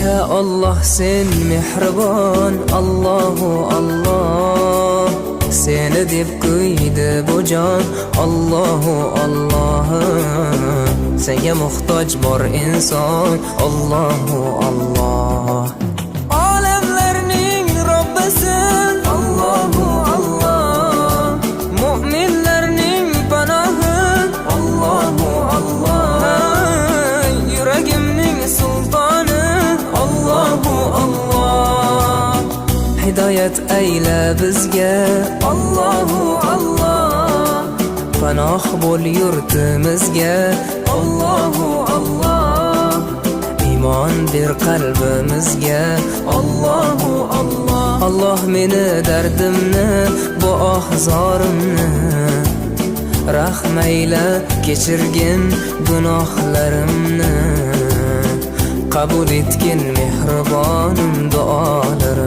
Ya Allah sen mehribon, Allahu Allah. Seni deb kuydi bu jon, Allahu Allah. Senga muhtoj bor inson, Allahu Allah. Olamlarning Robbisin, Allahu Allah. Mu'minlarning panohi, Allahu Allah. Yuragimning sultoni, Allahu Allah. Hidayat ayla bizga, Allahu Allah. Panoh bo'l yurtimizga, Allahu Allah. Iymon ber qalbimizga, Allahu Allah. Allah meni dardimni, bu ohzorimni rahmayla kechirgin gunohlarimni. Qabul etgin mehribonim duolarim.